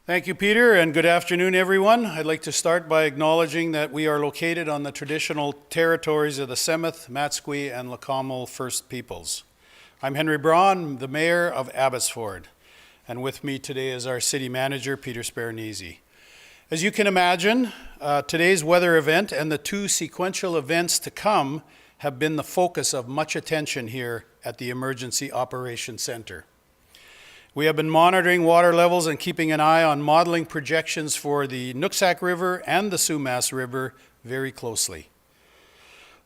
Thank you, Peter, and good afternoon, everyone. I'd like to start by acknowledging that we are located on the traditional territories of the Tsemeth, Matsqui, and Leqomal First Peoples. I'm Henry Braun, the Mayor of Abbotsford, and with me today is our City Manager, Peter Sparanese. As you can imagine, today's weather event and the two sequential events to come have been the focus of much attention here at the Emergency Operations Center. We have been monitoring water levels and keeping an eye on modeling projections for the Nooksack River and the Sumas River very closely.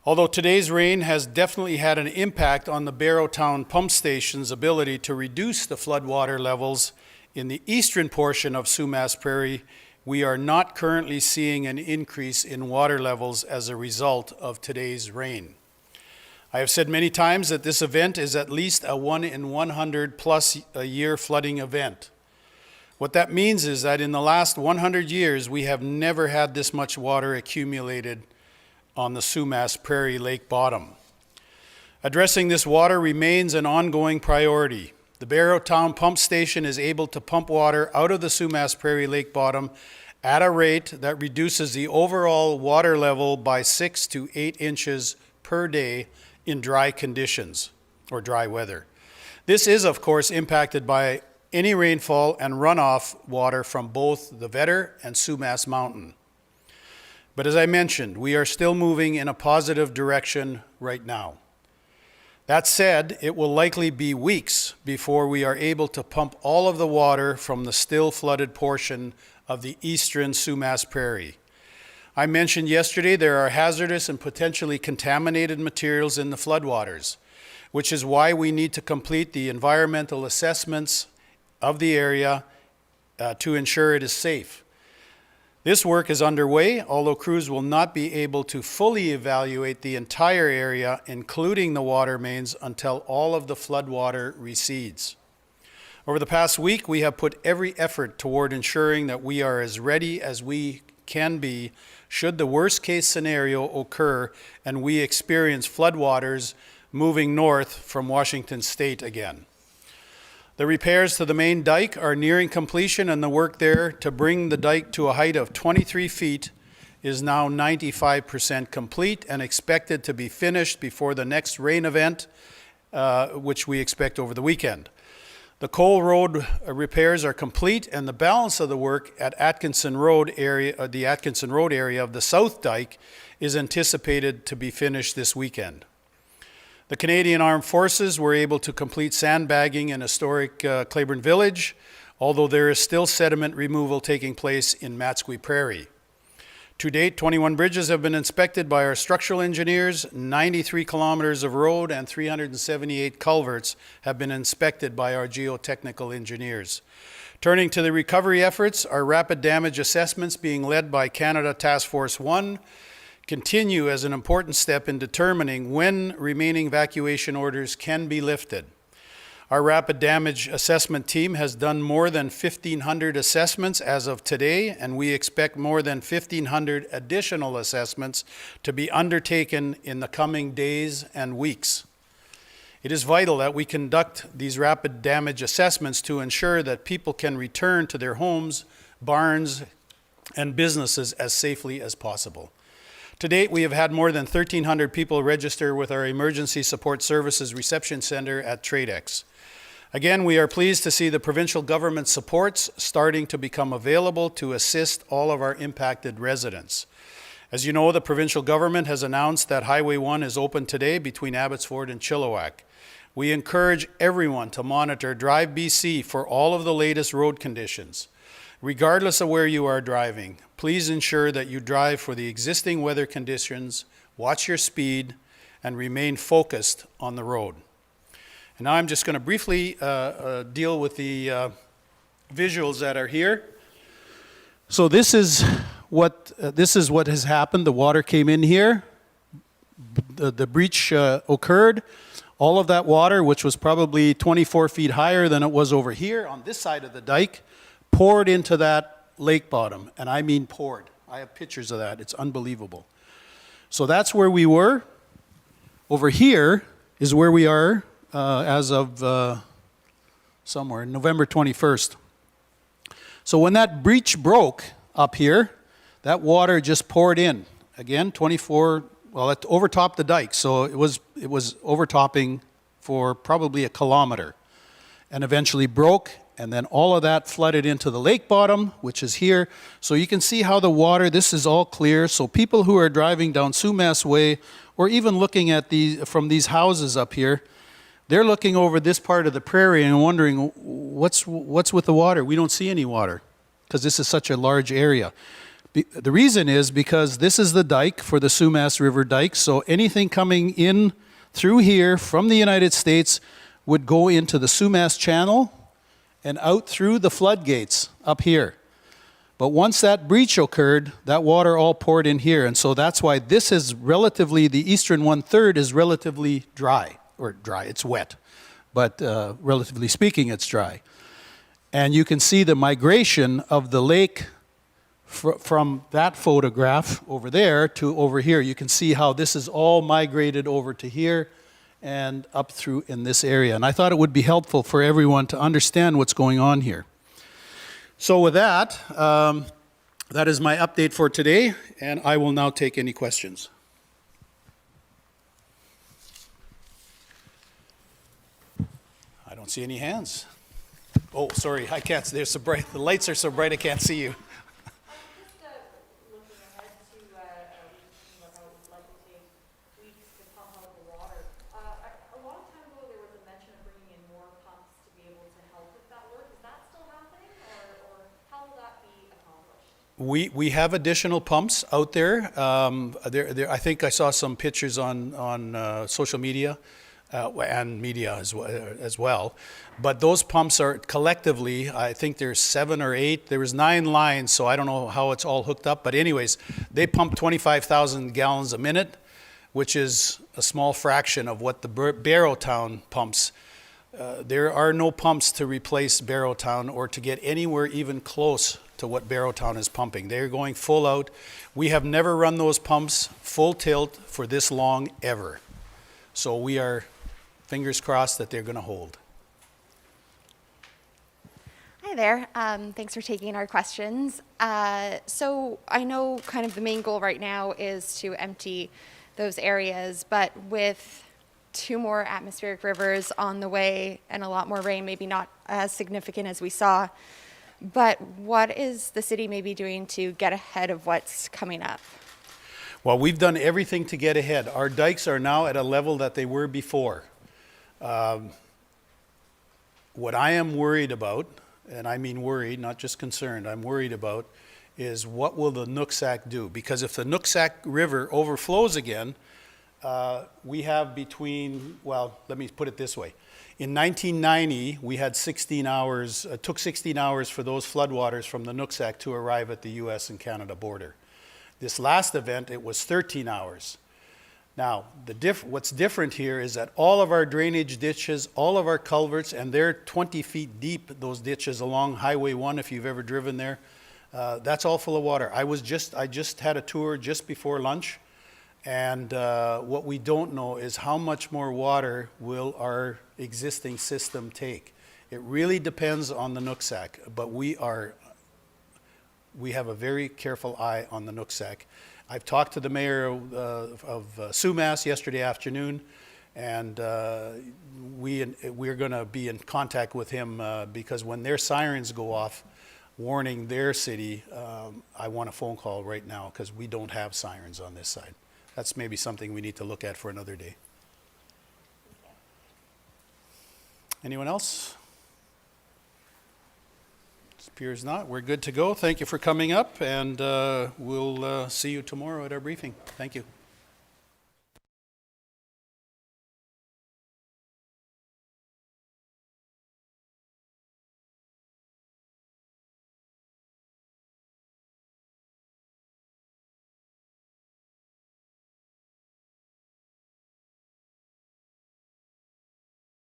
Although today's rain has definitely had an impact on the Barrowtown Pump Station's ability to reduce the floodwater levels in the eastern portion of Sumas Prairie, we are not currently seeing an increase in water levels as a result of today's rain. I have said many times that this event is at least a 1 in 100 plus a year flooding event. What that means is that in the last 100 years, we have never had this much water accumulated on the Sumas Prairie Lake bottom. Addressing this water remains an ongoing priority. The Barrowtown Pump Station is able to pump water out of the Sumas Prairie Lake bottom at a rate that reduces the overall water level by 6 to 8 inches per day in dry conditions or dry weather. This is, of course, impacted by any rainfall and runoff water from both the Vedder and Sumas Mountain. But as I mentioned, we are still moving in a positive direction right now. That said, it will likely be weeks before we are able to pump all of the water from the still flooded portion of the eastern Sumas Prairie. I mentioned yesterday there are hazardous and potentially contaminated materials in the floodwaters, which is why we need to complete the environmental assessments of the area to ensure it is safe. This work is underway, although crews will not be able to fully evaluate the entire area, including the water mains, until all of the floodwater recedes. Over the past week, we have put every effort toward ensuring that we are as ready as we can be should the worst case scenario occur and we experience floodwaters moving north from Washington State again. The repairs to the main dike are nearing completion, and the work there to bring the dike to a height of 23 feet is now 95% complete and expected to be finished before the next rain event, which we expect over the weekend. The Cole Road repairs are complete, and the balance of the work at Atkinson Road area, the Atkinson Road area of the South Dike is anticipated to be finished this weekend. The Canadian Armed Forces were able to complete sandbagging in historic Claiborne Village, although there is still sediment removal taking place in Matsqui Prairie. To date, 21 bridges have been inspected by our structural engineers, 93 kilometers of road and 378 culverts have been inspected by our geotechnical engineers. Turning to the recovery efforts, our rapid damage assessments being led by Canada Task Force 1 continue as an important step in determining when remaining evacuation orders can be lifted. Our rapid damage assessment team has done more than 1,500 assessments as of today, and we expect more than 1,500 additional assessments to be undertaken in the coming days and weeks. It is vital that we conduct these rapid damage assessments to ensure that people can return to their homes, barns, and businesses as safely as possible. To date, we have had more than 1,300 people register with our Emergency Support Services Reception Center at TradeX. Again, we are pleased to see the provincial government supports starting to become available to assist all of our impacted residents. As you know, the provincial government has announced that Highway 1 is open today between Abbotsford and Chilliwack. We encourage everyone to monitor Drive BC for all of the latest road conditions. Regardless of where you are driving, please ensure that you drive for the existing weather conditions, watch your speed, and remain focused on the road. And now I'm just going to briefly deal with the visuals that are here. So this is what has happened. The water came in here. The breach occurred. All of that water, which was probably 24 feet higher than it was over here on this side of the dike, poured into that lake bottom. And I mean poured. I have pictures of that. It's unbelievable. So that's where we were. Over here is where we are as of somewhere, November 21st. So when that breach broke up here, that water just poured in. Again, 24, well, it overtopped the dike, so it was overtopping for probably a kilometer, and eventually broke, and then all of that flooded into the lake bottom, which is here. So you can see how the water, this is all clear. So people who are driving down Sumas Way, or even looking at from these houses up here, they're looking over this part of the prairie and wondering, what's with the water? We don't see any water, because this is such a large area. The reason is because this is the dike for the Sumas River dike, so anything coming in through here from the United States would go into the Sumas Channel and out through the floodgates up here. But once that breach occurred, that water all poured in here, and so that's why this is relatively, the eastern 1/3 is relatively dry, it's wet, but relatively speaking, it's dry. And you can see the migration of the lake from that photograph over there to over here. You can see how this is all migrated over to here and up through in this area. And I thought it would be helpful for everyone to understand what's going on here. So with that, that is my update for today, and I will now take any questions. I don't see any hands. Oh, sorry, I can't. They're so bright. The lights are so bright I can't see you. Looking ahead to how it's likely to take weeks to pump out the water. A long time ago, there was a mention of bringing in more pumps to be able to help with that work. Is that still happening, or how will that be accomplished? We have additional pumps out there. I think I saw some pictures on social media and media as well. But those pumps are collectively, I think there's 7 or 8. There was 9 lines, so I don't know how it's all hooked up. But anyways, they pump 25,000 gallons a minute, which is a small fraction of what the Barrowtown pumps. There are no pumps to replace Barrowtown or to get anywhere even close to what Barrowtown is pumping. They're going full out. We have never run those pumps full tilt for this long ever. So we are fingers crossed that they're going to hold. Hi there. Thanks for taking our questions. So I know kind of the main goal right now is to empty those areas, but with 2 more atmospheric rivers on the way and a lot more rain, maybe not as significant as we saw, but what is the city maybe doing to get ahead of what's coming up? Well, we've done everything to get ahead. Our dikes are now at a level that they were before. What I am worried about, and I mean worried, not just concerned, I'm worried about, is what will the Nooksack do? Because if the Nooksack River overflows again, we have between, well, let me put it this way. In 1990, we had 16 hours, it took 16 hours for those floodwaters from the Nooksack to arrive at the US and Canada border. This last event, it was 13 hours. Now, what's different here is that all of our drainage ditches, all of our culverts, and they're 20 feet deep, those ditches along Highway 1, if you've ever driven there, that's all full of water. I just had a tour just before lunch, and what we don't know is how much more water will our existing system take. It really depends on the Nooksack, but we have a very careful eye on the Nooksack. I've talked to the mayor of Sumas yesterday afternoon, and we're going to be in contact with him because when their sirens go off warning their city, I want a phone call right now because we don't have sirens on this side. That's maybe something we need to look at for another day. Anyone else? Appears not. We're good to go. Thank you for coming up, and we'll see you tomorrow at our briefing. Thank you.